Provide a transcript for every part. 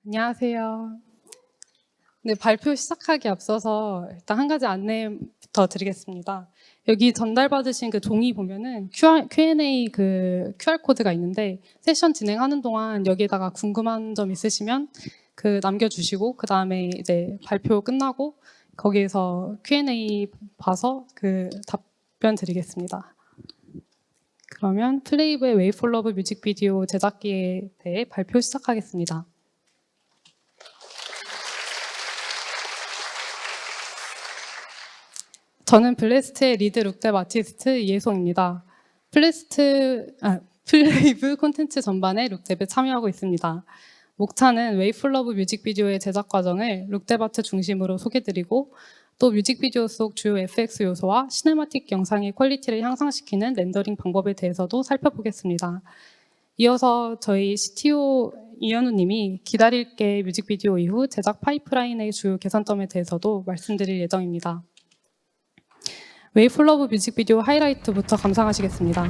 안녕하세요. 네, 발표 시작하기 앞서서 일단 한 가지 안내부터 드리겠습니다. 여기 전달받으신 그 종이 보면은 Q&A 그 QR코드가 있는데 세션 진행하는 동안 여기에다가 궁금한 점 있으시면 그 남겨주시고 그 다음에 이제 발표 끝나고 거기에서 Q&A 봐서 그 답변 드리겠습니다. 그러면 플레이브의 Wait for Love 뮤직비디오 제작기에 대해 발표 시작하겠습니다. 저는 블레스트의 리드 룩뎁 아티스트 이혜송입니다. 플레이브 콘텐츠 전반에 룩뎁에 참여하고 있습니다. 목차는 Wait for Love 뮤직비디오의 제작 과정을 룩뎁 아트 중심으로 소개드리고 또 뮤직비디오 속 주요 FX 요소와 시네마틱 영상의 퀄리티를 향상시키는 렌더링 방법에 대해서도 살펴보겠습니다. 이어서 저희 CTO 이현우님이 기다릴게 뮤직비디오 이후 제작 파이프라인의 주요 개선점에 대해서도 말씀드릴 예정입니다. Wait for Love 뮤직비디오 하이라이트부터 감상하시겠습니다.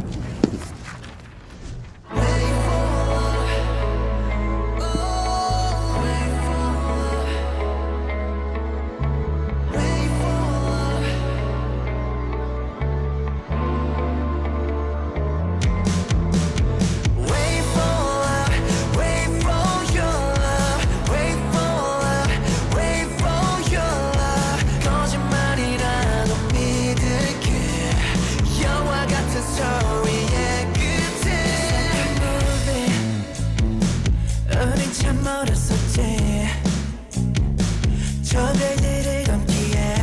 저들을 감기에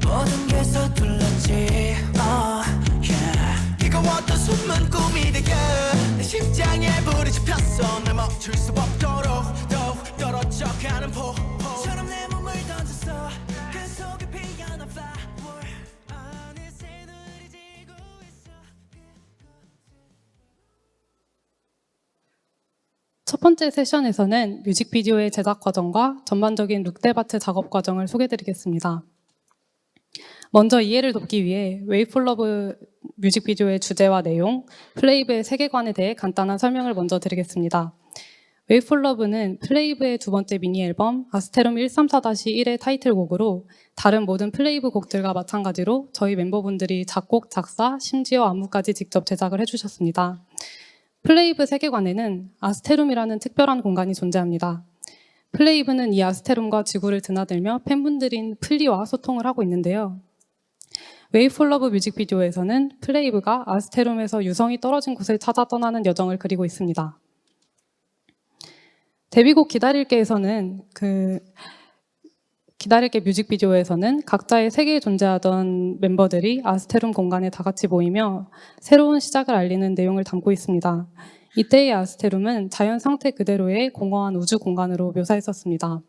모든 게 서툴렀지 이거 어떤 숨은 꿈이 되게 내 심장에 불이 지폈어 날 멈출 수 없도록 더욱 떨어져 가는 폭포처럼 내 몸을 던졌어 그 속에 피어난 flower 어느새 누리지고 있어. 첫 번째 세션에서는 뮤직비디오의 제작 과정과 전반적인 룩뎁 아트 작업 과정을 소개드리겠습니다. 먼저 이해를 돕기 위해 Wait for Love 뮤직비디오의 주제와 내용, 플레이브의 세계관에 대해 간단한 설명을 먼저 드리겠습니다. Wait for Love는 플레이브의 두 번째 미니 앨범 아스테롬 134-1의 타이틀곡으로 다른 모든 플레이브 곡들과 마찬가지로 저희 멤버분들이 작곡, 작사, 심지어 안무까지 직접 제작을 해주셨습니다. 플레이브 세계관에는 아스테룸이라는 특별한 공간이 존재합니다. 플레이브는 이 아스테룸과 지구를 드나들며 팬분들인 플리와 소통을 하고 있는데요. Wait for Love 뮤직비디오에서는 플레이브가 아스테룸에서 유성이 떨어진 곳을 찾아 떠나는 여정을 그리고 있습니다. 데뷔곡 기다릴게에서는 기다릴게 뮤직비디오에서는 각자의 세계에 존재하던 멤버들이 아스테룸 공간에 다 같이 모이며 새로운 시작을 알리는 내용을 담고 있습니다. 이때의 아스테룸은 자연 상태 그대로의 공허한 우주 공간으로 묘사했었습니다.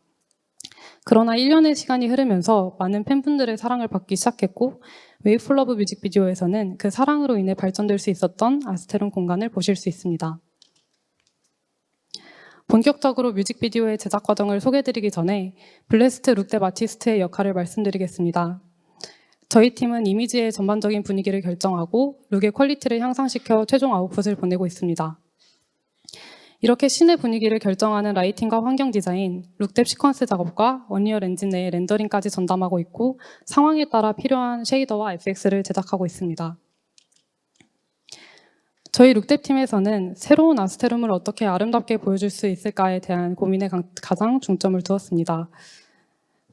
그러나 1년의 시간이 흐르면서 많은 팬분들의 사랑을 받기 시작했고 Wait for Love 뮤직비디오에서는 그 사랑으로 인해 발전될 수 있었던 아스테룸 공간을 보실 수 있습니다. 본격적으로 뮤직비디오의 제작 과정을 소개해드리기 전에 블레스트 룩뎁 아티스트의 역할을 말씀드리겠습니다. 저희 팀은 이미지의 전반적인 분위기를 결정하고 룩의 퀄리티를 향상시켜 최종 아웃풋을 보내고 있습니다. 이렇게 씬의 분위기를 결정하는 라이팅과 환경 디자인, 룩뎁 시퀀스 작업과 언리얼 엔진 내의 렌더링까지 전담하고 있고 상황에 따라 필요한 쉐이더와 FX를 제작하고 있습니다. 저희 룩뎁 팀에서는 새로운 아스테룸을 어떻게 아름답게 보여줄 수 있을까에 대한 고민에 가장 중점을 두었습니다.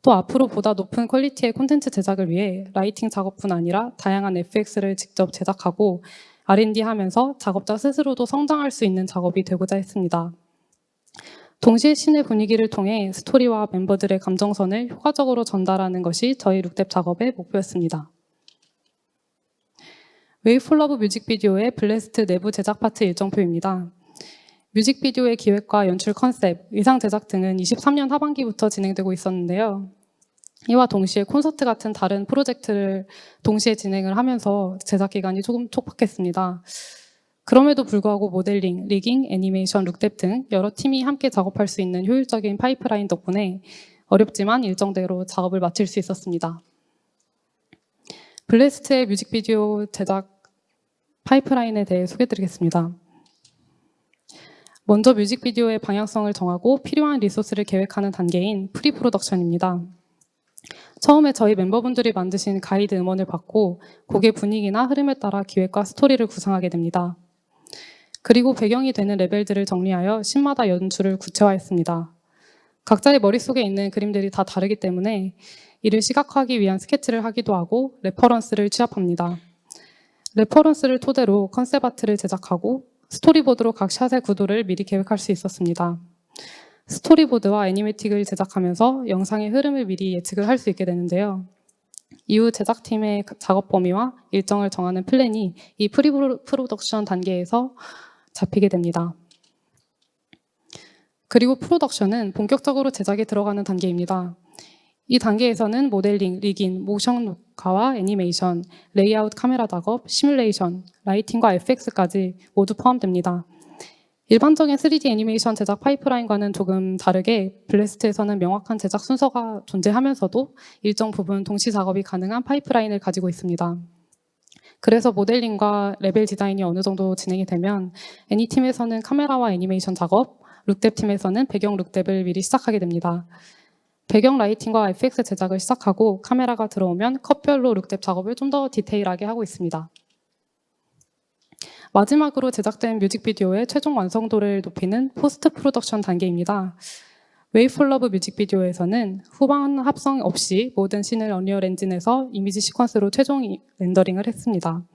또 앞으로 보다 높은 퀄리티의 콘텐츠 제작을 위해 라이팅 작업뿐 아니라 다양한 FX를 직접 제작하고 R&D 하면서 작업자 스스로도 성장할 수 있는 작업이 되고자 했습니다. 동시에 씬의 분위기를 통해 스토리와 멤버들의 감정선을 효과적으로 전달하는 것이 저희 룩뎁 작업의 목표였습니다. Wait for Love 뮤직비디오의 블레스트 내부 제작 파트 일정표입니다. 뮤직비디오의 기획과 연출 컨셉, 의상 제작 등은 23년 하반기부터 진행되고 있었는데요. 이와 동시에 콘서트 같은 다른 프로젝트를 동시에 진행을 하면서 제작 기간이 조금 촉박했습니다. 그럼에도 불구하고 모델링, 리깅, 애니메이션, 룩뎁 등 여러 팀이 함께 작업할 수 있는 효율적인 파이프라인 덕분에 어렵지만 일정대로 작업을 마칠 수 있었습니다. 블레스트의 뮤직비디오 제작 파이프라인에 대해 소개해드리겠습니다. 먼저 뮤직비디오의 방향성을 정하고 필요한 리소스를 계획하는 단계인 프리 프로덕션입니다. 처음에 저희 멤버분들이 만드신 가이드 음원을 받고 곡의 분위기나 흐름에 따라 기획과 스토리를 구상하게 됩니다. 그리고 배경이 되는 레벨들을 정리하여 씬마다 연출을 구체화했습니다. 각자의 머릿속에 있는 그림들이 다 다르기 때문에 이를 시각화하기 위한 스케치를 하기도 하고 레퍼런스를 취합합니다. 레퍼런스를 토대로 컨셉 아트를 제작하고 스토리보드로 각 샷의 구도를 미리 계획할 수 있었습니다. 스토리보드와 애니메틱을 제작하면서 영상의 흐름을 미리 예측을 할 수 있게 되는데요. 이후 제작팀의 작업 범위와 일정을 정하는 플랜이 이 프리 프로덕션 단계에서 잡히게 됩니다. 그리고 프로덕션은 본격적으로 제작에 들어가는 단계입니다. 이 단계에서는 모델링, 리깅, 모션 녹화와 애니메이션, 레이아웃 카메라 작업, 시뮬레이션, 라이팅과 FX까지 모두 포함됩니다. 일반적인 3D 애니메이션 제작 파이프라인과는 조금 다르게 블래스트에서는 명확한 제작 순서가 존재하면서도 일정 부분 동시 작업이 가능한 파이프라인을 가지고 있습니다. 그래서 모델링과 레벨 디자인이 어느 정도 진행이 되면 애니팀에서는 카메라와 애니메이션 작업, 룩뎁 팀에서는 배경 룩뎁을 미리 시작하게 됩니다. 배경 라이팅과 FX 제작을 시작하고 카메라가 들어오면 컷별로 룩뎁 작업을 좀 더 디테일하게 하고 있습니다. 마지막으로 제작된 뮤직비디오의 최종 완성도를 높이는 포스트 프로덕션 단계입니다. 웨이 폴 러브 뮤직비디오에서는 후반 합성 없이 모든 씬을 언리얼 엔진에서 이미지 시퀀스로 최종 렌더링을 했습니다.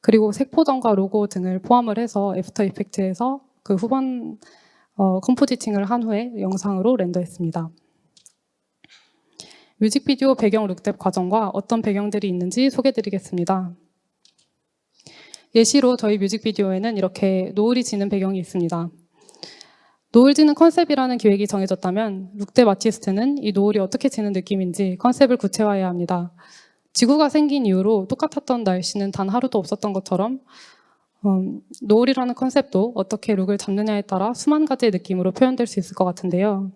그리고 색포전과 로고 등을 포함을 해서 애프터 이펙트에서 그 후반 컴포지팅을 한 후에 영상으로 렌더했습니다. 뮤직비디오 배경 룩뎁 과정과 어떤 배경들이 있는지 소개해드리겠습니다. 예시로 저희 뮤직비디오에는 이렇게 노을이 지는 배경이 있습니다. 노을 지는 컨셉이라는 기획이 정해졌다면 룩뎁 아티스트는 이 노을이 어떻게 지는 느낌인지 컨셉을 구체화해야 합니다. 지구가 생긴 이후로 똑같았던 날씨는 단 하루도 없었던 것처럼 노을이라는 컨셉도 어떻게 룩을 잡느냐에 따라 수만 가지의 느낌으로 표현될 수 있을 것 같은데요.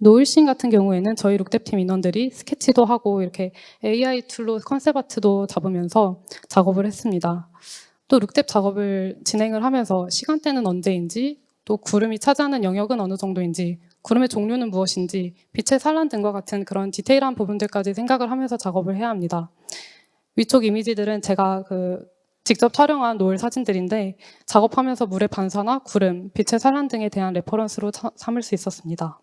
노을씬 같은 경우에는 저희 룩뎁팀 인원들이 스케치도 하고 이렇게 AI 툴로 컨셉 아트도 잡으면서 작업을 했습니다. 또 룩뎁 작업을 진행을 하면서 시간대는 언제인지, 또 구름이 차지하는 영역은 어느 정도인지, 구름의 종류는 무엇인지, 빛의 산란 등과 같은 그런 디테일한 부분들까지 생각을 하면서 작업을 해야 합니다. 위쪽 이미지들은 제가 직접 촬영한 노을 사진들인데 작업하면서 물의 반사나 구름, 빛의 산란 등에 대한 레퍼런스로 삼을 수 있었습니다.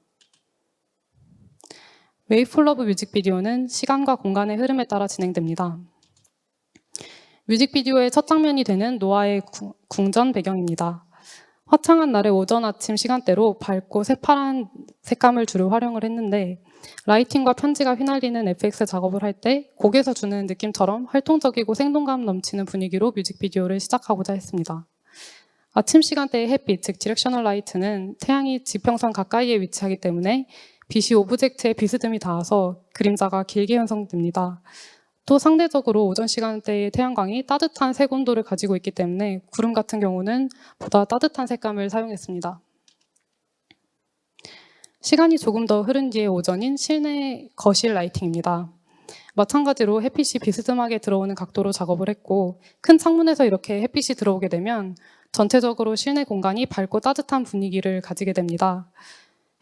웨이 폴 러브 뮤직비디오는 시간과 공간의 흐름에 따라 진행됩니다. 뮤직비디오의 첫 장면이 되는 노아의 궁전 배경입니다. 화창한 날의 오전 아침 시간대로 밝고 새파란 색감을 주로 활용을 했는데 라이팅과 편지가 휘날리는 FX 작업을 할 때 곡에서 주는 느낌처럼 활동적이고 생동감 넘치는 분위기로 뮤직비디오를 시작하고자 했습니다. 아침 시간대의 햇빛, 즉 디렉셔널 라이트는 태양이 지평선 가까이에 위치하기 때문에 빛이 오브젝트에 비스듬히 닿아서 그림자가 길게 형성됩니다. 또 상대적으로 오전 시간대의 태양광이 따뜻한 색 온도를 가지고 있기 때문에 구름 같은 경우는 보다 따뜻한 색감을 사용했습니다. 시간이 조금 더 흐른 뒤의 오전인 실내 거실 라이팅입니다. 마찬가지로 햇빛이 비스듬하게 들어오는 각도로 작업을 했고 큰 창문에서 이렇게 햇빛이 들어오게 되면 전체적으로 실내 공간이 밝고 따뜻한 분위기를 가지게 됩니다.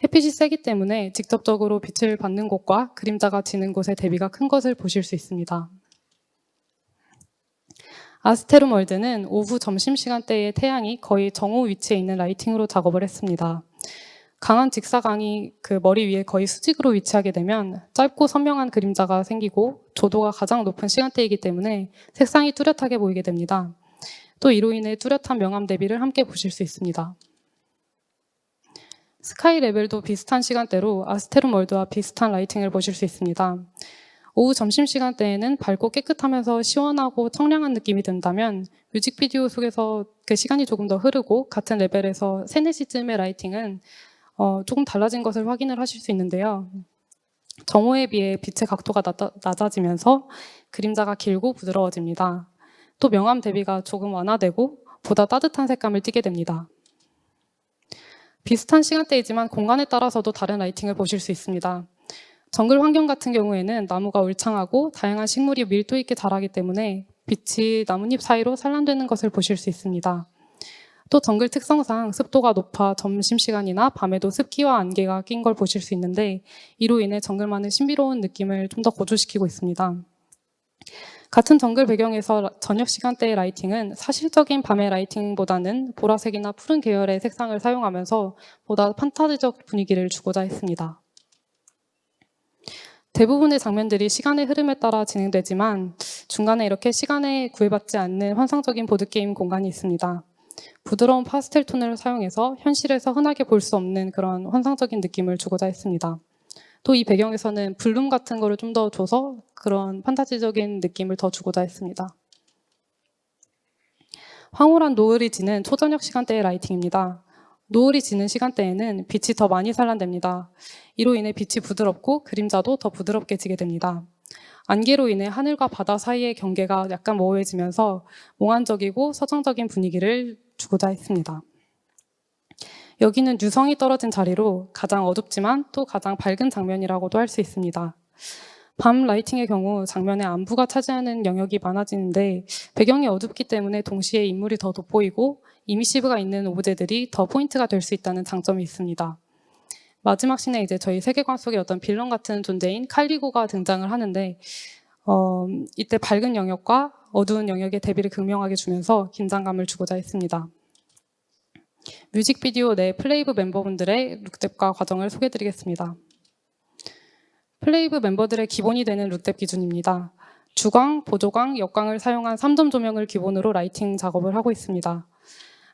햇빛이 세기 때문에 직접적으로 빛을 받는 곳과 그림자가 지는 곳의 대비가 큰 것을 보실 수 있습니다. 아스테룸 월드는 오후 점심시간대에 태양이 거의 정오 위치에 있는 라이팅으로 작업을 했습니다. 강한 직사광이 그 머리 위에 거의 수직으로 위치하게 되면 짧고 선명한 그림자가 생기고 조도가 가장 높은 시간대이기 때문에 색상이 뚜렷하게 보이게 됩니다. 또 이로 인해 뚜렷한 명암 대비를 함께 보실 수 있습니다. 스카이 레벨도 비슷한 시간대로 아스테룸 월드와 비슷한 라이팅을 보실 수 있습니다. 오후 점심시간대에는 밝고 깨끗하면서 시원하고 청량한 느낌이 든다면 뮤직비디오 속에서 그 시간이 조금 더 흐르고 같은 레벨에서 3, 4시쯤의 라이팅은 조금 달라진 것을 확인을 하실 수 있는데요. 정오에 비해 빛의 각도가 낮아지면서 그림자가 길고 부드러워집니다. 또 명암 대비가 조금 완화되고 보다 따뜻한 색감을 띠게 됩니다. 비슷한 시간대이지만 공간에 따라서도 다른 라이팅을 보실 수 있습니다. 정글 환경 같은 경우에는 나무가 울창하고 다양한 식물이 밀도 있게 자라기 때문에 빛이 나뭇잎 사이로 산란되는 것을 보실 수 있습니다. 또 정글 특성상 습도가 높아 점심시간이나 밤에도 습기와 안개가 낀 걸 보실 수 있는데 이로 인해 정글만의 신비로운 느낌을 좀 더 고조시키고 있습니다. 같은 정글 배경에서 저녁 시간대의 라이팅은 사실적인 밤의 라이팅보다는 보라색이나 푸른 계열의 색상을 사용하면서 보다 판타지적 분위기를 주고자 했습니다. 대부분의 장면들이 시간의 흐름에 따라 진행되지만 중간에 이렇게 시간에 구애받지 않는 환상적인 보드게임 공간이 있습니다. 부드러운 파스텔 톤을 사용해서 현실에서 흔하게 볼 수 없는 그런 환상적인 느낌을 주고자 했습니다. 또 이 배경에서는 블룸 같은 거를 좀 더 줘서 그런 판타지적인 느낌을 더 주고자 했습니다. 황홀한 노을이 지는 초저녁 시간대의 라이팅입니다. 노을이 지는 시간대에는 빛이 더 많이 산란됩니다. 이로 인해 빛이 부드럽고 그림자도 더 부드럽게 지게 됩니다. 안개로 인해 하늘과 바다 사이의 경계가 약간 모호해지면서 몽환적이고 서정적인 분위기를 주고자 했습니다. 여기는 유성이 떨어진 자리로 가장 어둡지만 또 가장 밝은 장면이라고도 할 수 있습니다. 밤 라이팅의 경우 장면의 안부가 차지하는 영역이 많아지는데 배경이 어둡기 때문에 동시에 인물이 더 돋보이고 이미시브가 있는 오브제들이 더 포인트가 될 수 있다는 장점이 있습니다. 마지막 씬에 이제 저희 세계관 속의 어떤 빌런 같은 존재인 칼리고가 등장을 하는데 이때 밝은 영역과 어두운 영역의 대비를 극명하게 주면서 긴장감을 주고자 했습니다. 뮤직비디오 내 플레이브 멤버분들의 룩뎁과 과정을 소개해드리겠습니다. 플레이브 멤버들의 기본이 되는 룩뎁 기준입니다. 주광, 보조광, 역광을 사용한 3점 조명을 기본으로 라이팅 작업을 하고 있습니다.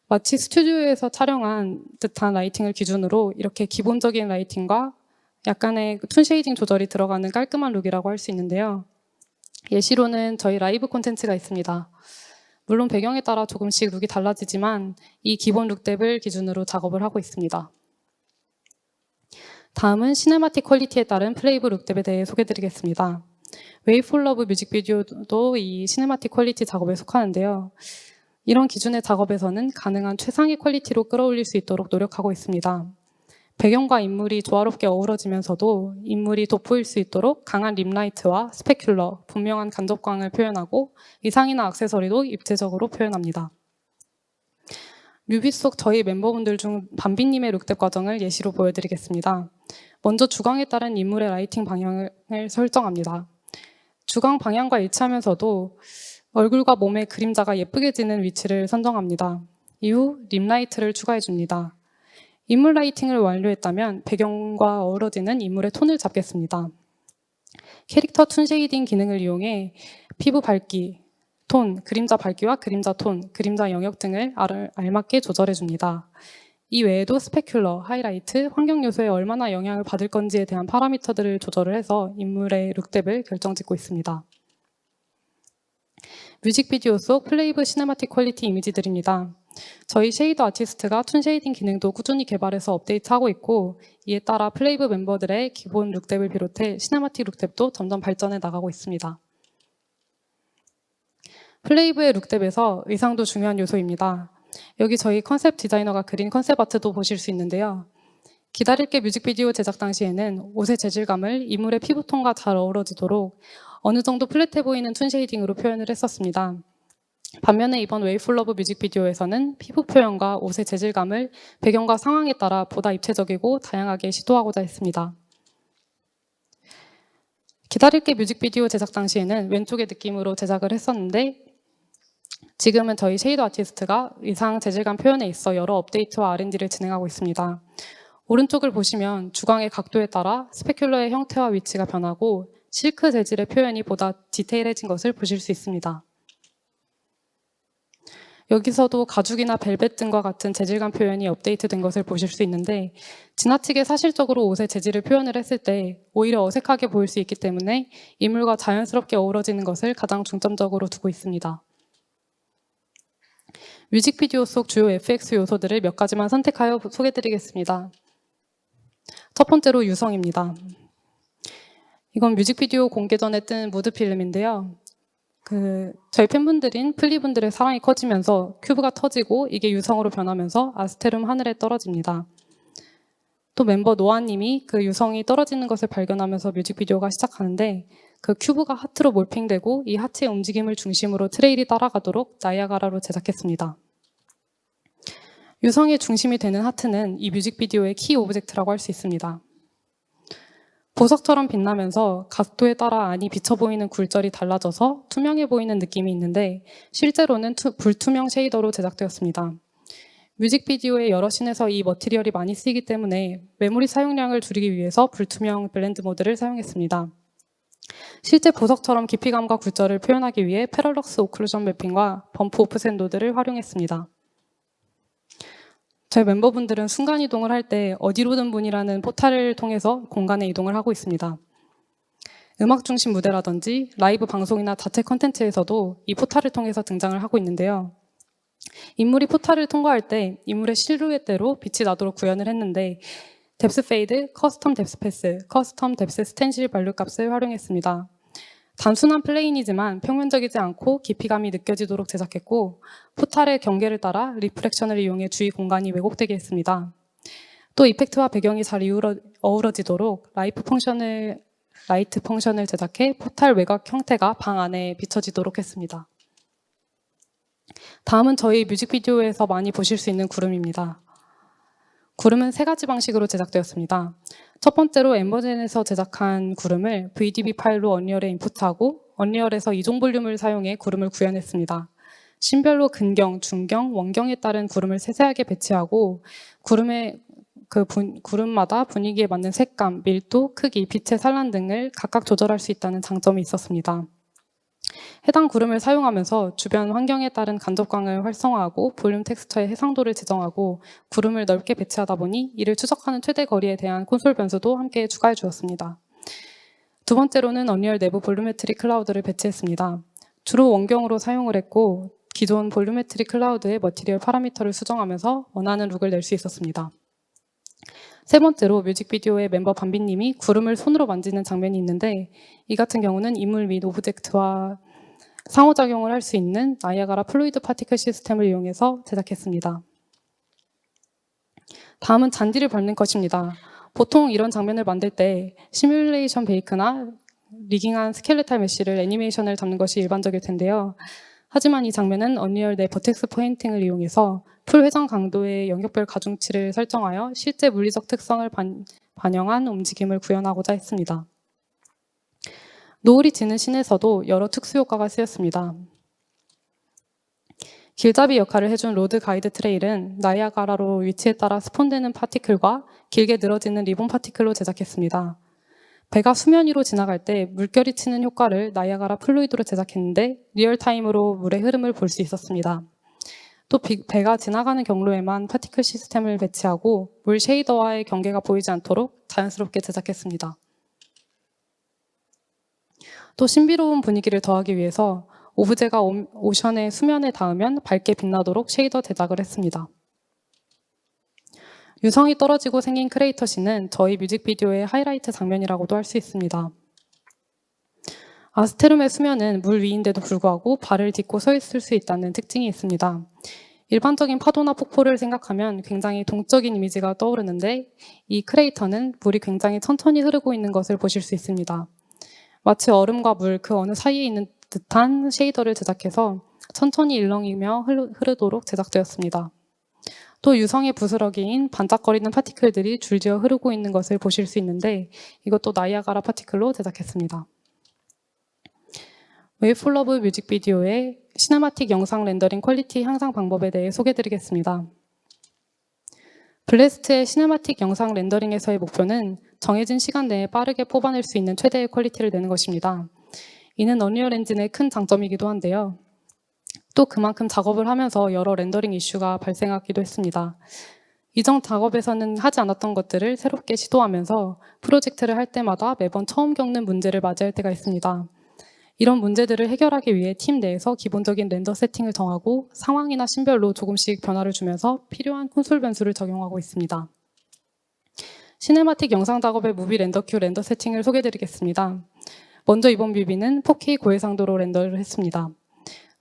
마치 스튜디오에서 촬영한 듯한 라이팅을 기준으로 이렇게 기본적인 라이팅과 약간의 툰 쉐이딩 조절이 들어가는 깔끔한 룩이라고 할 수 있는데요. 예시로는 저희 라이브 콘텐츠가 있습니다. 물론 배경에 따라 조금씩 룩이 달라지지만 이 기본 룩뎁을 기준으로 작업을 하고 있습니다. 다음은 시네마틱 퀄리티에 따른 플레이브 룩뎁에 대해 소개해드리겠습니다. 웨이 폴 러브 뮤직비디오도 이 시네마틱 퀄리티 작업에 속하는데요. 이런 기준의 작업에서는 가능한 최상의 퀄리티로 끌어올릴 수 있도록 노력하고 있습니다. 배경과 인물이 조화롭게 어우러지면서도 인물이 돋보일 수 있도록 강한 립라이트와 스페큘러, 분명한 간접광을 표현하고 의상이나 액세서리도 입체적으로 표현합니다. 뮤비 속 저희 멤버분들 중 밤비님의 룩뎁 과정을 예시로 보여드리겠습니다. 먼저 주광에 따른 인물의 라이팅 방향을 설정합니다. 주광 방향과 일치하면서도 얼굴과 몸의 그림자가 예쁘게 지는 위치를 선정합니다. 이후 립라이트를 추가해줍니다. 인물 라이팅을 완료했다면 배경과 어우러지는 인물의 톤을 잡겠습니다. 캐릭터 툰 쉐이딩 기능을 이용해 피부 밝기, 톤, 그림자 밝기와 그림자 톤, 그림자 영역 등을 알맞게 조절해줍니다. 이 외에도 스페큘러, 하이라이트, 환경 요소에 얼마나 영향을 받을 건지에 대한 파라미터들을 조절을 해서 인물의 룩뎁을 결정짓고 있습니다. 뮤직비디오 속 플레이브 시네마틱 퀄리티 이미지들입니다. 저희 쉐이더 아티스트가 툰 쉐이딩 기능도 꾸준히 개발해서 업데이트하고 있고 이에 따라 플레이브 멤버들의 기본 룩뎁을 비롯해 시네마틱 룩뎁도 점점 발전해 나가고 있습니다. 플레이브의 룩뎁에서 의상도 중요한 요소입니다. 여기 저희 컨셉 디자이너가 그린 컨셉 아트도 보실 수 있는데요. 기다릴게 뮤직비디오 제작 당시에는 옷의 재질감을 인물의 피부톤과 잘 어우러지도록 어느 정도 플랫해 보이는 툰 쉐이딩으로 표현을 했었습니다. 반면에 이번 웨이 폴 러브 뮤직비디오에서는 피부 표현과 옷의 재질감을 배경과 상황에 따라 보다 입체적이고 다양하게 시도하고자 했습니다. 기다릴게 뮤직비디오 제작 당시에는 왼쪽의 느낌으로 제작을 했었는데 지금은 저희 쉐이더 아티스트가 의상 재질감 표현에 있어 여러 업데이트와 R&D를 진행하고 있습니다. 오른쪽을 보시면 주광의 각도에 따라 스페큘러의 형태와 위치가 변하고 실크 재질의 표현이 보다 디테일해진 것을 보실 수 있습니다. 여기서도 가죽이나 벨벳 등과 같은 재질감 표현이 업데이트된 것을 보실 수 있는데 지나치게 사실적으로 옷의 재질을 표현을 했을 때 오히려 어색하게 보일 수 있기 때문에 인물과 자연스럽게 어우러지는 것을 가장 중점적으로 두고 있습니다. 뮤직비디오 속 주요 FX 요소들을 몇 가지만 선택하여 소개해드리겠습니다. 첫 번째로 유성입니다. 이건 뮤직비디오 공개 전에 뜬 무드 필름인데요. 저희 팬분들인 플리분들의 사랑이 커지면서 큐브가 터지고 이게 유성으로 변하면서 아스테룸 하늘에 떨어집니다. 또 멤버 노아님이 그 유성이 떨어지는 것을 발견하면서 뮤직비디오가 시작하는데 그 큐브가 하트로 몰핑되고 이 하트의 움직임을 중심으로 트레일이 따라가도록 나이아가라로 제작했습니다. 유성의 중심이 되는 하트는 이 뮤직비디오의 키 오브젝트라고 할 수 있습니다. 보석처럼 빛나면서 각도에 따라 안이 비쳐 보이는 굴절이 달라져서 투명해 보이는 느낌이 있는데 실제로는 불투명 쉐이더로 제작되었습니다. 뮤직비디오의 여러 씬에서 이 머티리얼이 많이 쓰이기 때문에 메모리 사용량을 줄이기 위해서 불투명 블렌드 모드를 사용했습니다. 실제 보석처럼 깊이감과 굴절을 표현하기 위해 패럴럭스 오클루전 매핑과 범프 오프셋 노드를 활용했습니다. 저희 멤버분들은 순간이동을 할 때 어디로든 문이라는 포탈을 통해서 공간에 이동을 하고 있습니다. 음악 중심 무대라든지 라이브 방송이나 자체 컨텐츠에서도 이 포탈을 통해서 등장을 하고 있는데요. 인물이 포탈을 통과할 때 인물의 실루엣대로 빛이 나도록 구현을 했는데 뎁스 페이드, 커스텀 뎁스 패스, 커스텀 뎁스 스텐실 발류 값을 활용했습니다. 단순한 플레인이지만 평면적이지 않고 깊이감이 느껴지도록 제작했고 포탈의 경계를 따라 리프렉션을 이용해 주위 공간이 왜곡되게 했습니다. 또 이펙트와 배경이 잘 어우러지도록 라이트 펑션을 제작해 포탈 외곽 형태가 방 안에 비춰지도록 했습니다. 다음은 저희 뮤직비디오에서 많이 보실 수 있는 구름입니다. 구름은 세 가지 방식으로 제작되었습니다. 첫 번째로 엠버젠에서 제작한 구름을 VDB 파일로 언리얼에 인풋하고 언리얼에서 이종 볼륨을 사용해 구름을 구현했습니다. 씬별로 근경, 중경, 원경에 따른 구름을 세세하게 배치하고 구름마다 분위기에 맞는 색감, 밀도, 크기, 빛의 산란 등을 각각 조절할 수 있다는 장점이 있었습니다. 해당 구름을 사용하면서 주변 환경에 따른 간접광을 활성화하고 볼륨 텍스처의 해상도를 지정하고 구름을 넓게 배치하다 보니 이를 추적하는 최대 거리에 대한 콘솔 변수도 함께 추가해 주었습니다. 두 번째로는 언리얼 내부 볼루메트릭 클라우드를 배치했습니다. 주로 원경으로 사용을 했고 기존 볼루메트릭 클라우드의 머티리얼 파라미터를 수정하면서 원하는 룩을 낼 수 있었습니다. 세 번째로 뮤직비디오의 멤버 밤비님이 구름을 손으로 만지는 장면이 있는데 이 같은 경우는 인물 및 오브젝트와 상호작용을 할 수 있는 나이아가라 플루이드 파티클 시스템을 이용해서 제작했습니다. 다음은 잔디를 밟는 것입니다. 보통 이런 장면을 만들 때 시뮬레이션 베이크나 리깅한 스켈레탈 메쉬를 애니메이션을 담는 것이 일반적일 텐데요. 하지만 이 장면은 언리얼 내 버텍스 포인팅을 이용해서 풀 회전 강도의 영역별 가중치를 설정하여 실제 물리적 특성을 반영한 움직임을 구현하고자 했습니다. 노을이 지는 씬에서도 여러 특수 효과가 쓰였습니다. 길잡이 역할을 해준 로드 가이드 트레일은 나이아가라로 위치에 따라 스폰되는 파티클과 길게 늘어지는 리본 파티클로 제작했습니다. 배가 수면 위로 지나갈 때 물결이 치는 효과를 나이아가라 플루이드로 제작했는데 리얼타임으로 물의 흐름을 볼 수 있었습니다. 또 배가 지나가는 경로에만 파티클 시스템을 배치하고 물 쉐이더와의 경계가 보이지 않도록 자연스럽게 제작했습니다. 또 신비로운 분위기를 더하기 위해서 오브제가 오션의 수면에 닿으면 밝게 빛나도록 쉐이더 제작을 했습니다. 유성이 떨어지고 생긴 크레이터 씬은 저희 뮤직비디오의 하이라이트 장면이라고도 할 수 있습니다. 아스테룸의 수면은 물 위인데도 불구하고 발을 딛고 서 있을 수 있다는 특징이 있습니다. 일반적인 파도나 폭포를 생각하면 굉장히 동적인 이미지가 떠오르는데 이 크레이터는 물이 굉장히 천천히 흐르고 있는 것을 보실 수 있습니다. 마치 얼음과 물 그 어느 사이에 있는 듯한 쉐이더를 제작해서 천천히 일렁이며 흐르도록 제작되었습니다. 또 유성의 부스러기인 반짝거리는 파티클들이 줄지어 흐르고 있는 것을 보실 수 있는데 이것도 나이아가라 파티클로 제작했습니다. 웨이풀러브 뮤직비디오의 시네마틱 영상 렌더링 퀄리티 향상 방법에 대해 소개드리겠습니다. 블레스트의 시네마틱 영상 렌더링에서의 목표는 정해진 시간 내에 빠르게 뽑아낼 수 있는 최대의 퀄리티를 내는 것입니다. 이는 언리얼 엔진의 큰 장점이기도 한데요. 또 그만큼 작업을 하면서 여러 렌더링 이슈가 발생하기도 했습니다. 이전 작업에서는 하지 않았던 것들을 새롭게 시도하면서 프로젝트를 할 때마다 매번 처음 겪는 문제를 맞이할 때가 있습니다. 이런 문제들을 해결하기 위해 팀 내에서 기본적인 렌더 세팅을 정하고 상황이나 씬별로 조금씩 변화를 주면서 필요한 콘솔 변수를 적용하고 있습니다. 시네마틱 영상 작업의 무비 렌더 큐 렌더 세팅을 소개해드리겠습니다. 먼저 이번 뮤비는 4K 고해상도로 렌더를 했습니다.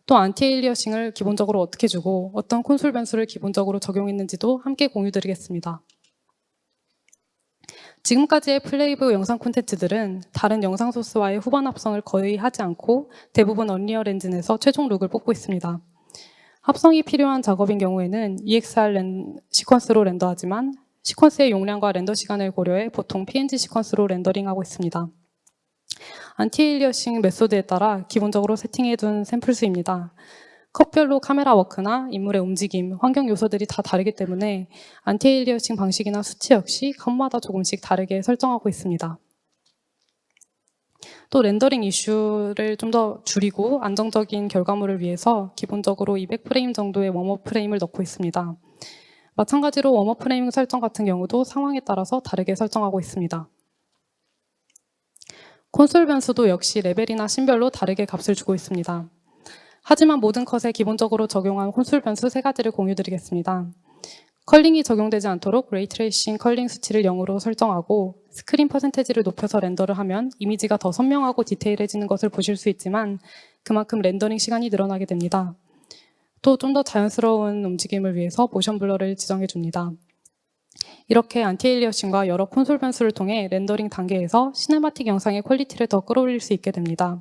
또 안티에일리어싱을 기본적으로 어떻게 주고 어떤 콘솔 변수를 기본적으로 적용했는지도 함께 공유드리겠습니다. 지금까지의 플레이브 영상 콘텐츠들은 다른 영상 소스와의 후반 합성을 거의 하지 않고 대부분 언리얼 엔진에서 최종 룩을 뽑고 있습니다. 합성이 필요한 작업인 경우에는 EXR 시퀀스로 렌더하지만 시퀀스의 용량과 렌더 시간을 고려해 보통 PNG 시퀀스로 렌더링하고 있습니다. 안티에일리어싱 메소드에 따라 기본적으로 세팅해둔 샘플 수입니다. 컷별로 카메라 워크나 인물의 움직임, 환경 요소들이 다 다르기 때문에 안티에일리어싱 방식이나 수치 역시 컷마다 조금씩 다르게 설정하고 있습니다. 또 렌더링 이슈를 좀 더 줄이고 안정적인 결과물을 위해서 기본적으로 200프레임 정도의 웜업 프레임을 넣고 있습니다. 마찬가지로 웜업 프레임 설정 같은 경우도 상황에 따라서 다르게 설정하고 있습니다. 콘솔 변수도 역시 레벨이나 씬별로 다르게 값을 주고 있습니다. 하지만 모든 컷에 기본적으로 적용한 콘솔 변수 3가지를 공유드리겠습니다. 컬링이 적용되지 않도록 레이트레이싱 컬링 수치를 0으로 설정하고 스크린 퍼센테지를 높여서 렌더를 하면 이미지가 더 선명하고 디테일해지는 것을 보실 수 있지만 그만큼 렌더링 시간이 늘어나게 됩니다. 또 좀 더 자연스러운 움직임을 위해서 모션 블러를 지정해 줍니다. 이렇게 안티에일리어싱과 여러 콘솔 변수를 통해 렌더링 단계에서 시네마틱 영상의 퀄리티를 더 끌어올릴 수 있게 됩니다.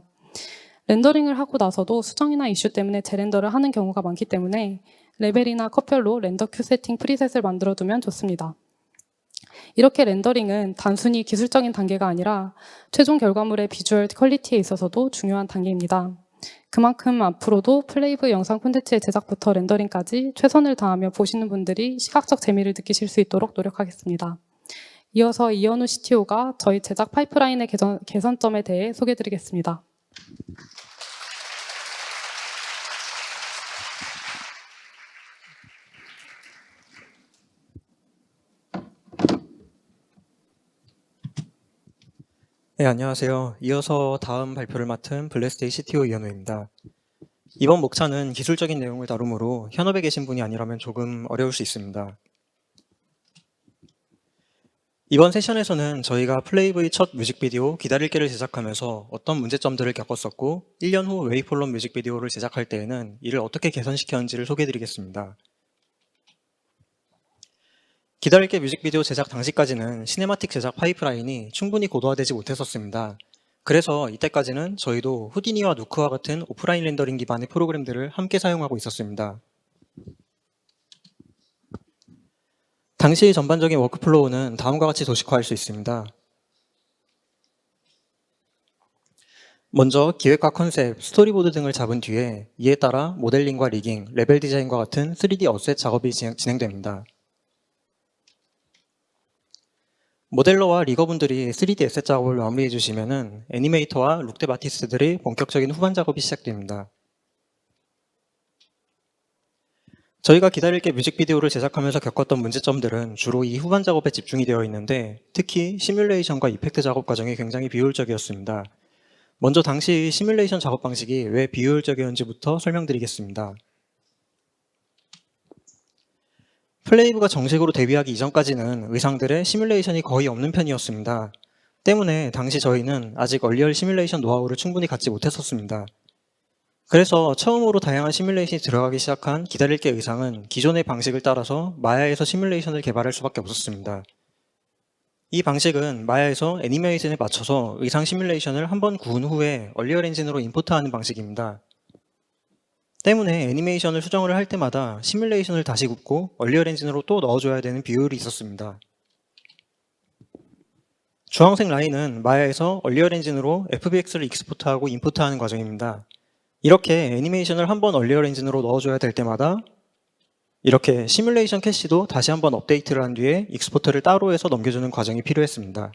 렌더링을 하고 나서도 수정이나 이슈 때문에 재렌더를 하는 경우가 많기 때문에 레벨이나 컷별로 렌더 큐 세팅 프리셋을 만들어두면 좋습니다. 이렇게 렌더링은 단순히 기술적인 단계가 아니라 최종 결과물의 비주얼 퀄리티에 있어서도 중요한 단계입니다. 그만큼 앞으로도 플레이브 영상 콘텐츠의 제작부터 렌더링까지 최선을 다하며 보시는 분들이 시각적 재미를 느끼실 수 있도록 노력하겠습니다. 이어서 이현우 CTO가 저희 제작 파이프라인의 개선점에 대해 소개해드리겠습니다. 네, 안녕하세요. 이어서 다음 발표를 맡은 블레스데이 CTO 이현우입니다. 이번 목차는 기술적인 내용을 다루므로 현업에 계신 분이 아니라면 조금 어려울 수 있습니다. 이번 세션에서는 저희가 플레이브의 첫 뮤직비디오 기다릴게를 제작하면서 어떤 문제점들을 겪었었고 1년 후 웨이폴럼 뮤직비디오를 제작할 때에는 이를 어떻게 개선시켰는지를 소개해드리겠습니다. 기다릴게 뮤직비디오 제작 당시까지는 시네마틱 제작 파이프라인이 충분히 고도화되지 못했었습니다. 그래서 이때까지는 저희도 후디니와 누크와 같은 오프라인 렌더링 기반의 프로그램들을 함께 사용하고 있었습니다. 당시 전반적인 워크플로우는 다음과 같이 도식화할 수 있습니다. 먼저 기획과 컨셉, 스토리보드 등을 잡은 뒤에 이에 따라 모델링과 리깅, 레벨 디자인과 같은 3D 어셋 작업이 진행됩니다. 모델러와 리거분들이 3D 에셋 작업을 마무리해 주시면은 애니메이터와 룩뎁 아티스트들의 본격적인 후반 작업이 시작됩니다. 저희가 기다릴게 뮤직비디오를 제작하면서 겪었던 문제점들은 주로 이 후반 작업에 집중이 되어 있는데 특히 시뮬레이션과 이펙트 작업 과정이 굉장히 비효율적이었습니다. 먼저 당시 시뮬레이션 작업 방식이 왜 비효율적이었는지부터 설명드리겠습니다. 플레이브가 정식으로 데뷔하기 이전까지는 의상들의 시뮬레이션이 거의 없는 편이었습니다. 때문에 당시 저희는 아직 얼리얼 시뮬레이션 노하우를 충분히 갖지 못했었습니다. 그래서 처음으로 다양한 시뮬레이션이 들어가기 시작한 기다릴게 의상은 기존의 방식을 따라서 마야에서 시뮬레이션을 개발할 수밖에 없었습니다. 이 방식은 마야에서 애니메이션에 맞춰서 의상 시뮬레이션을 한번 구운 후에 얼리얼 엔진으로 임포트하는 방식입니다. 때문에 애니메이션을 수정을 할 때마다 시뮬레이션을 다시 굽고 얼리얼 엔진으로 또 넣어줘야 되는 비효율이 있었습니다. 주황색 라인은 마야에서 얼리얼 엔진으로 FBX를 익스포트하고 임포트하는 과정입니다. 이렇게 애니메이션을 한번 얼리얼 엔진으로 넣어줘야 될 때마다 이렇게 시뮬레이션 캐시도 다시 한번 업데이트를 한 뒤에 익스포트를 따로 해서 넘겨주는 과정이 필요했습니다.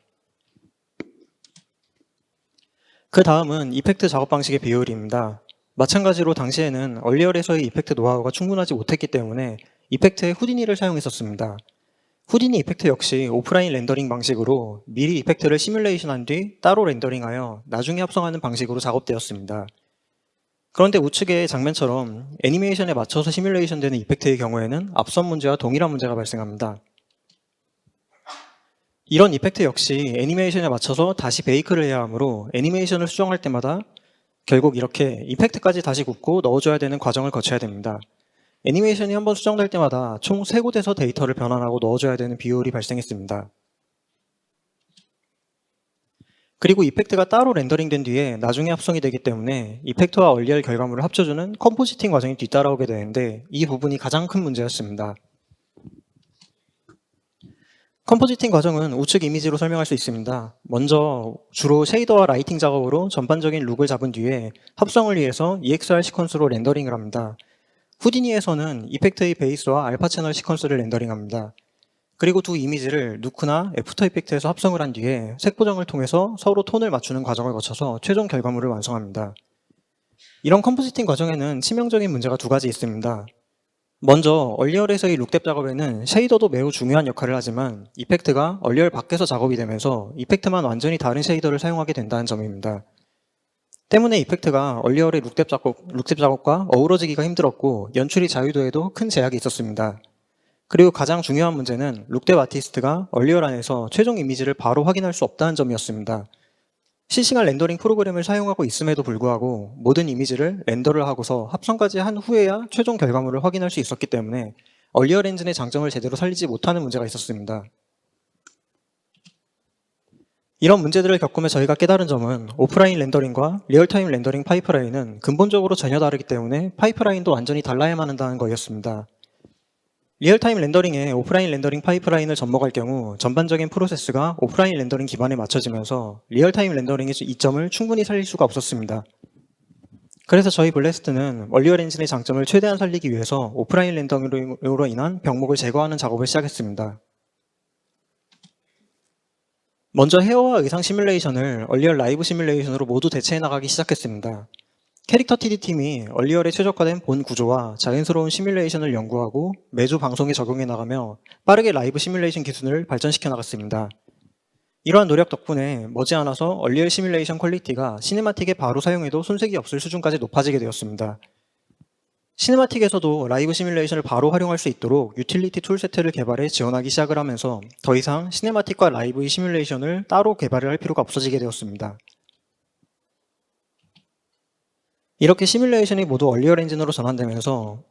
그 다음은 이펙트 작업 방식의 비효율입니다. 마찬가지로 당시에는 얼리얼에서의 이펙트 노하우가 충분하지 못했기 때문에 이펙트에 후디니를 사용했었습니다. 후디니 이펙트 역시 오프라인 렌더링 방식으로 미리 이펙트를 시뮬레이션한 뒤 따로 렌더링하여 나중에 합성하는 방식으로 작업되었습니다. 그런데 우측의 장면처럼 애니메이션에 맞춰서 시뮬레이션 되는 이펙트의 경우에는 앞선 문제와 동일한 문제가 발생합니다. 이런 이펙트 역시 애니메이션에 맞춰서 다시 베이크를 해야 하므로 애니메이션을 수정할 때마다 결국 이렇게 이펙트까지 다시 굽고 넣어줘야 되는 과정을 거쳐야 됩니다. 애니메이션이 한번 수정될 때마다 총 3곳에서 데이터를 변환하고 넣어줘야 되는 비효율이 발생했습니다. 그리고 이펙트가 따로 렌더링된 뒤에 나중에 합성이 되기 때문에 이펙트와 얼리얼 결과물을 합쳐주는 컴포지팅 과정이 뒤따라오게 되는데 이 부분이 가장 큰 문제였습니다. 컴포지팅 과정은 우측 이미지로 설명할 수 있습니다. 먼저 주로 쉐이더와 라이팅 작업으로 전반적인 룩을 잡은 뒤에 합성을 위해서 EXR 시퀀스로 렌더링을 합니다. 후디니에서는 이펙트의 베이스와 알파 채널 시퀀스를 렌더링합니다. 그리고 두 이미지를 누크나 애프터 이펙트에서 합성을 한 뒤에 색 보정을 통해서 서로 톤을 맞추는 과정을 거쳐서 최종 결과물을 완성합니다. 이런 컴포지팅 과정에는 치명적인 문제가 두 가지 있습니다. 먼저 얼리얼에서의 룩뎁 작업에는 쉐이더도 매우 중요한 역할을 하지만 이펙트가 얼리얼 밖에서 작업이 되면서 이펙트만 완전히 다른 쉐이더를 사용하게 된다는 점입니다. 때문에 이펙트가 얼리얼의 룩뎁 작업과 어우러지기가 힘들었고 연출이 자유도에도 큰 제약이 있었습니다. 그리고 가장 중요한 문제는 룩뎁 아티스트가 얼리얼 안에서 최종 이미지를 바로 확인할 수 없다는 점이었습니다. 실시간 렌더링 프로그램을 사용하고 있음에도 불구하고 모든 이미지를 렌더를 하고서 합성까지 한 후에야 최종 결과물을 확인할 수 있었기 때문에 얼리얼 엔진의 장점을 제대로 살리지 못하는 문제가 있었습니다. 이런 문제들을 겪으며 저희가 깨달은 점은 오프라인 렌더링과 리얼타임 렌더링 파이프라인은 근본적으로 전혀 다르기 때문에 파이프라인도 완전히 달라야만 한다는 거였습니다. 리얼타임 렌더링에 오프라인 렌더링 파이프라인을 접목할 경우 전반적인 프로세스가 오프라인 렌더링 기반에 맞춰지면서 리얼타임 렌더링의 이점을 충분히 살릴 수가 없었습니다. 그래서 저희 블래스트는 얼리얼 엔진의 장점을 최대한 살리기 위해서 오프라인 렌더링으로 인한 병목을 제거하는 작업을 시작했습니다. 먼저 헤어와 의상 시뮬레이션을 얼리얼 라이브 시뮬레이션으로 모두 대체해 나가기 시작했습니다. 캐릭터 TD팀이 얼리얼에 최적화된 본 구조와 자연스러운 시뮬레이션을 연구하고 매주 방송에 적용해 나가며 빠르게 라이브 시뮬레이션 기술을 발전시켜 나갔습니다. 이러한 노력 덕분에 머지않아서 얼리얼 시뮬레이션 퀄리티가 시네마틱에 바로 사용해도 손색이 없을 수준까지 높아지게 되었습니다. 시네마틱에서도 라이브 시뮬레이션을 바로 활용할 수 있도록 유틸리티 툴 세트를 개발해 지원하기 시작을 하면서 더 이상 시네마틱과 라이브의 시뮬레이션을 따로 개발을 할 필요가 없어지게 되었습니다. 이렇게 시뮬레이션이 모두 얼리얼 엔진으로 전환되면서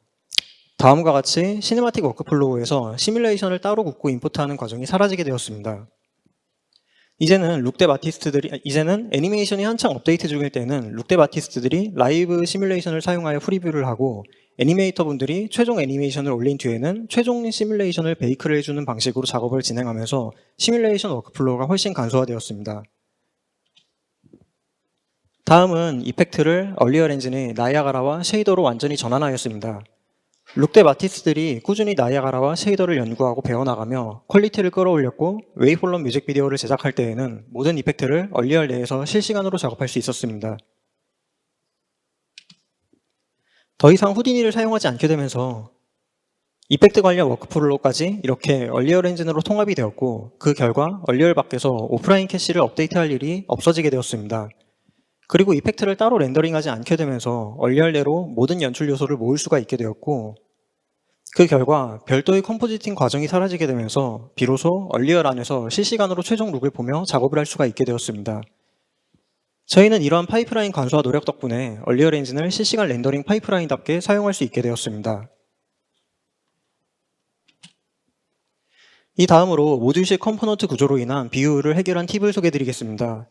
다음과 같이 시네마틱 워크플로우에서 시뮬레이션을 따로 굽고 임포트하는 과정이 사라지게 되었습니다. 이제는 애니메이션이 한창 업데이트 중일 때는 룩뎁 아티스트들이 라이브 시뮬레이션을 사용하여 프리뷰를 하고 애니메이터 분들이 최종 애니메이션을 올린 뒤에는 최종 시뮬레이션을 베이크를 해주는 방식으로 작업을 진행하면서 시뮬레이션 워크플로우가 훨씬 간소화되었습니다. 다음은 이펙트를 얼리얼 엔진의 나이아가라와 쉐이더로 완전히 전환하였습니다. 룩뎁 아티스트들이 꾸준히 나이아가라와 쉐이더를 연구하고 배워나가며 퀄리티를 끌어올렸고 웨이폴럼 뮤직비디오를 제작할 때에는 모든 이펙트를 얼리얼 내에서 실시간으로 작업할 수 있었습니다. 더 이상 후디니를 사용하지 않게 되면서 이펙트 관련 워크플로우까지 이렇게 얼리얼 엔진으로 통합이 되었고 그 결과 얼리얼 밖에서 오프라인 캐시를 업데이트할 일이 없어지게 되었습니다. 그리고 이펙트를 따로 렌더링하지 않게 되면서 얼리얼 내로 모든 연출 요소를 모을 수가 있게 되었고 그 결과 별도의 컴포지팅 과정이 사라지게 되면서 비로소 얼리얼 안에서 실시간으로 최종 룩을 보며 작업을 할 수가 있게 되었습니다. 저희는 이러한 파이프라인 간소화 노력 덕분에 얼리얼 엔진을 실시간 렌더링 파이프라인답게 사용할 수 있게 되었습니다. 이 다음으로 모듈식 컴포넌트 구조로 인한 비효율을 해결한 팁을 소개해드리겠습니다.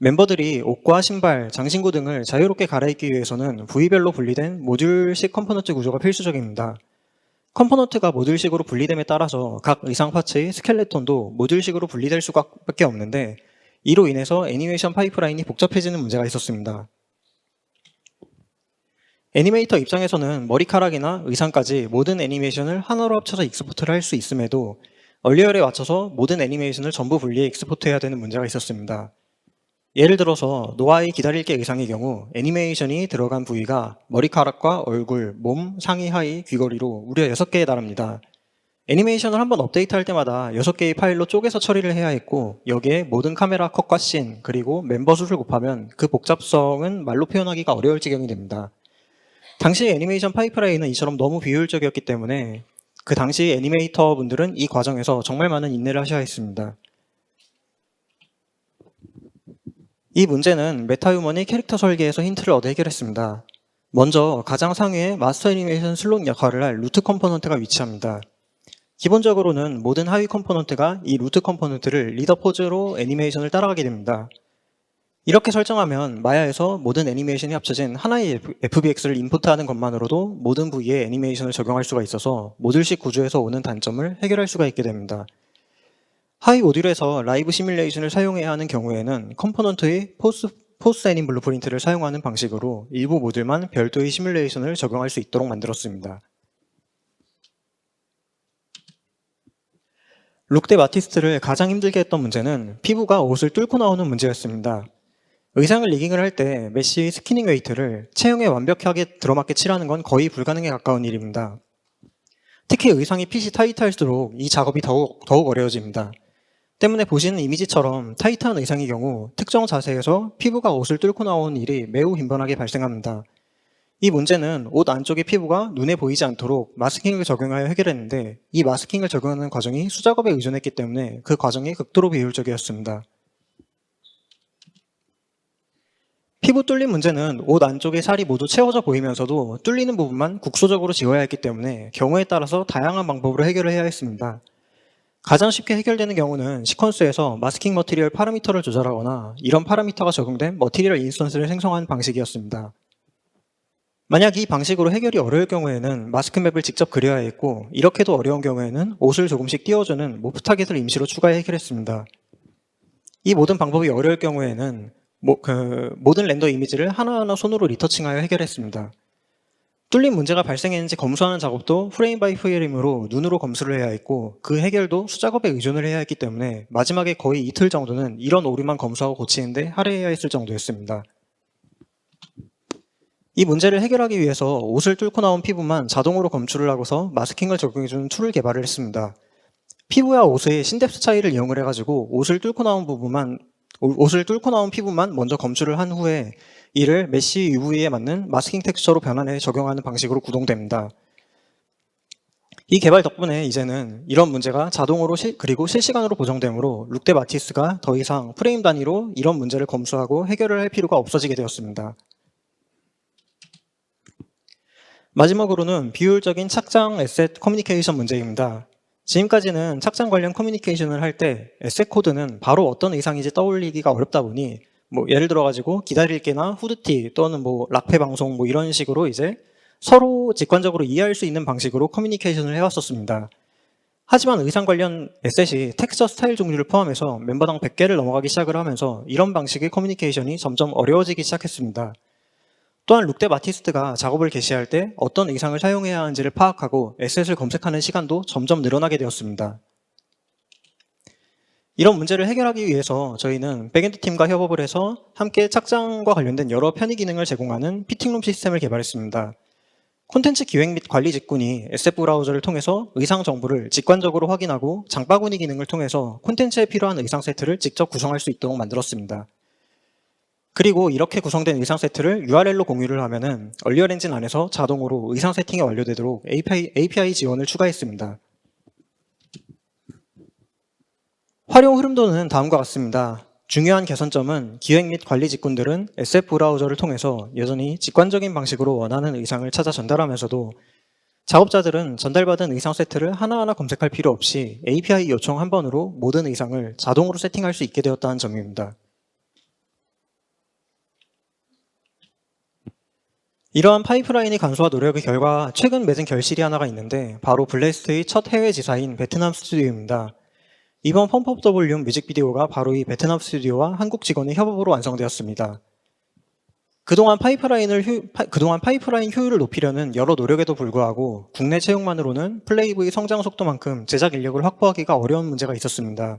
멤버들이 옷과 신발, 장신구 등을 자유롭게 갈아입기 위해서는 부위별로 분리된 모듈식 컴포넌트 구조가 필수적입니다. 컴포넌트가 모듈식으로 분리됨에 따라서 각 의상 파츠의 스켈레톤도 모듈식으로 분리될 수밖에 없는데 이로 인해서 애니메이션 파이프라인이 복잡해지는 문제가 있었습니다. 애니메이터 입장에서는 머리카락이나 의상까지 모든 애니메이션을 하나로 합쳐서 익스포트를 할 수 있음에도 얼리얼에 맞춰서 모든 애니메이션을 전부 분리해 익스포트해야 되는 문제가 있었습니다. 예를 들어서 노아의 기다릴 게 의상의 경우 애니메이션이 들어간 부위가 머리카락과 얼굴, 몸, 상의, 하의, 귀걸이로 무려 6개에 달합니다. 애니메이션을 한번 업데이트할 때마다 6개의 파일로 쪼개서 처리를 해야 했고 여기에 모든 카메라 컷과 씬, 그리고 멤버 수를 곱하면 그 복잡성은 말로 표현하기가 어려울 지경이 됩니다. 당시 애니메이션 파이프라인은 이처럼 너무 비효율적이었기 때문에 그 당시 애니메이터 분들은 이 과정에서 정말 많은 인내를 하셔야 했습니다. 이 문제는 메타휴먼이 캐릭터 설계에서 힌트를 얻어 해결했습니다. 먼저 가장 상위에 마스터 애니메이션 슬롯 역할을 할 루트 컴포넌트가 위치합니다. 기본적으로는 모든 하위 컴포넌트가 이 루트 컴포넌트를 리더 포즈로 애니메이션을 따라가게 됩니다. 이렇게 설정하면 마야에서 모든 애니메이션이 합쳐진 하나의 FBX를 임포트하는 것만으로도 모든 부위에 애니메이션을 적용할 수가 있어서 모듈식 구조에서 오는 단점을 해결할 수가 있게 됩니다. 하위 모듈에서 라이브 시뮬레이션을 사용해야 하는 경우에는 컴포넌트의 포스 애닌 블루프린트를 사용하는 방식으로 일부 모듈만 별도의 시뮬레이션을 적용할 수 있도록 만들었습니다. 룩뎁 아티스트를 가장 힘들게 했던 문제는 피부가 옷을 뚫고 나오는 문제였습니다. 의상을 리깅을 할 때 메쉬의 스키닝 웨이트를 체형에 완벽하게 들어맞게 칠하는 건 거의 불가능에 가까운 일입니다. 특히 의상이 핏이 타이트할수록 이 작업이 더욱 어려워집니다. 때문에 보시는 이미지처럼 타이트한 의상의 경우 특정 자세에서 피부가 옷을 뚫고 나오는 일이 매우 빈번하게 발생합니다. 이 문제는 옷 안쪽의 피부가 눈에 보이지 않도록 마스킹을 적용하여 해결했는데 이 마스킹을 적용하는 과정이 수작업에 의존했기 때문에 그 과정이 극도로 비효율적이었습니다. 피부 뚫림 문제는 옷 안쪽의 살이 모두 채워져 보이면서도 뚫리는 부분만 국소적으로 지워야 했기 때문에 경우에 따라서 다양한 방법으로 해결을 해야 했습니다. 가장 쉽게 해결되는 경우는 시퀀스에서 마스킹 머티리얼 파라미터를 조절하거나 이런 파라미터가 적용된 머티리얼 인스턴스를 생성하는 방식이었습니다. 만약 이 방식으로 해결이 어려울 경우에는 마스크 맵을 직접 그려야 했고 이렇게도 어려운 경우에는 옷을 조금씩 띄워주는 모프 타겟을 임시로 추가해 해결했습니다. 이 모든 방법이 어려울 경우에는 모든 렌더 이미지를 하나하나 손으로 리터칭하여 해결했습니다. 뚫린 문제가 발생했는지 검수하는 작업도 프레임 바이 프레임으로 눈으로 검수를 해야 했고 그 해결도 수작업에 의존을 해야 했기 때문에 마지막에 거의 이틀 정도는 이런 오류만 검수하고 고치는데 할애해야 했을 정도였습니다. 이 문제를 해결하기 위해서 옷을 뚫고 나온 피부만 자동으로 검출을 하고서 마스킹을 적용해주는 툴을 개발을 했습니다. 피부와 옷의 신뎁스 차이를 이용을 해가지고 옷을 뚫고 나온 피부만 먼저 검출을 한 후에 이를 메쉬 UV에 맞는 마스킹 텍스처로 변환해 적용하는 방식으로 구동됩니다. 이 개발 덕분에 이제는 이런 문제가 자동으로 그리고 실시간으로 보정되므로 룩뎁 아티스트가 더 이상 프레임 단위로 이런 문제를 검수하고 해결을 할 필요가 없어지게 되었습니다. 마지막으로는 비효율적인 착장 에셋 커뮤니케이션 문제입니다. 지금까지는 착장 관련 커뮤니케이션을 할 때 에셋 코드는 바로 어떤 의상인지 떠올리기가 어렵다 보니 예를 들어가지고 기다릴게나 후드티 또는 락페 방송 이런 식으로 이제 서로 직관적으로 이해할 수 있는 방식으로 커뮤니케이션을 해왔었습니다. 하지만 의상 관련 에셋이 텍스처 스타일 종류를 포함해서 멤버당 100개를 넘어가기 시작을 하면서 이런 방식의 커뮤니케이션이 점점 어려워지기 시작했습니다. 또한 룩뎁 아티스트가 작업을 개시할 때 어떤 의상을 사용해야 하는지를 파악하고 에셋을 검색하는 시간도 점점 늘어나게 되었습니다. 이런 문제를 해결하기 위해서 저희는 백엔드 팀과 협업을 해서 함께 착장과 관련된 여러 편의 기능을 제공하는 피팅룸 시스템을 개발했습니다. 콘텐츠 기획 및 관리 직군이 SF 브라우저를 통해서 의상 정보를 직관적으로 확인하고 장바구니 기능을 통해서 콘텐츠에 필요한 의상 세트를 직접 구성할 수 있도록 만들었습니다. 그리고 이렇게 구성된 의상 세트를 URL로 공유를 하면은 얼리얼 엔진 안에서 자동으로 의상 세팅이 완료되도록 API 지원을 추가했습니다. 활용 흐름도는 다음과 같습니다. 중요한 개선점은 기획 및 관리 직군들은 SF 브라우저를 통해서 여전히 직관적인 방식으로 원하는 의상을 찾아 전달하면서도 작업자들은 전달받은 의상 세트를 하나하나 검색할 필요 없이 API 요청 한 번으로 모든 의상을 자동으로 세팅할 수 있게 되었다는 점입니다. 이러한 파이프라인의 간소화 노력의 결과 최근 맺은 결실이 하나가 있는데 바로 블레스트의 첫 해외 지사인 베트남 스튜디오입니다. 이번 펌프 업 더 볼륨 뮤직비디오가 바로 이 베트남 스튜디오와 한국 직원의 협업으로 완성되었습니다. 그동안 파이프라인 효율을 높이려는 여러 노력에도 불구하고 국내 채용만으로는 플레이브의 성장 속도만큼 제작 인력을 확보하기가 어려운 문제가 있었습니다.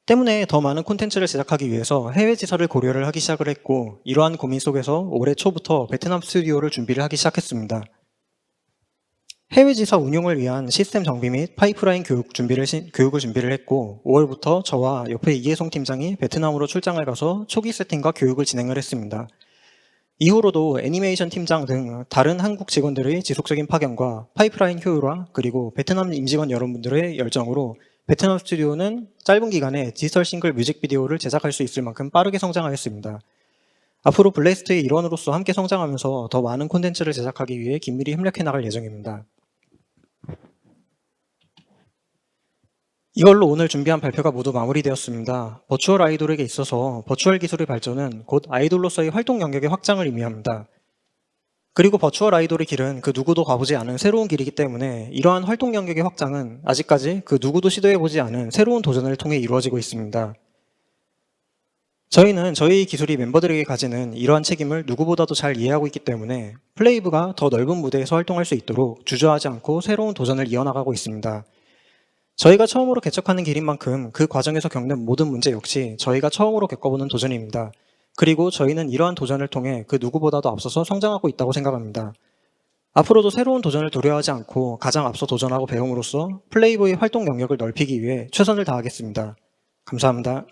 때문에 더 많은 콘텐츠를 제작하기 위해서 해외 지사를 고려를 하기 시작을 했고 이러한 고민 속에서 올해 초부터 베트남 스튜디오를 준비를 하기 시작했습니다. 해외 지사 운용을 위한 시스템 정비 및 파이프라인 교육을 준비를 했고 5월부터 저와 옆에 이혜송 팀장이 베트남으로 출장을 가서 초기 세팅과 교육을 진행을 했습니다. 이후로도 애니메이션 팀장 등 다른 한국 직원들의 지속적인 파견과 파이프라인 효율화 그리고 베트남 임직원 여러분들의 열정으로 베트남 스튜디오는 짧은 기간에 디지털 싱글 뮤직비디오를 제작할 수 있을 만큼 빠르게 성장하였습니다. 앞으로 블레스트의 일원으로서 함께 성장하면서 더 많은 콘텐츠를 제작하기 위해 긴밀히 협력해 나갈 예정입니다. 이걸로 오늘 준비한 발표가 모두 마무리되었습니다. 버추얼 아이돌에게 있어서 버추얼 기술의 발전은 곧 아이돌로서의 활동 영역의 확장을 의미합니다. 그리고 버추얼 아이돌의 길은 그 누구도 가보지 않은 새로운 길이기 때문에 이러한 활동 영역의 확장은 아직까지 그 누구도 시도해보지 않은 새로운 도전을 통해 이루어지고 있습니다. 저희는 저희 기술이 멤버들에게 가지는 이러한 책임을 누구보다도 잘 이해하고 있기 때문에 플레이브가 더 넓은 무대에서 활동할 수 있도록 주저하지 않고 새로운 도전을 이어나가고 있습니다. 저희가 처음으로 개척하는 길인 만큼 그 과정에서 겪는 모든 문제 역시 저희가 처음으로 겪어보는 도전입니다. 그리고 저희는 이러한 도전을 통해 그 누구보다도 앞서서 성장하고 있다고 생각합니다. 앞으로도 새로운 도전을 두려워하지 않고 가장 앞서 도전하고 배움으로써 플레이브의 활동 영역을 넓히기 위해 최선을 다하겠습니다. 감사합니다.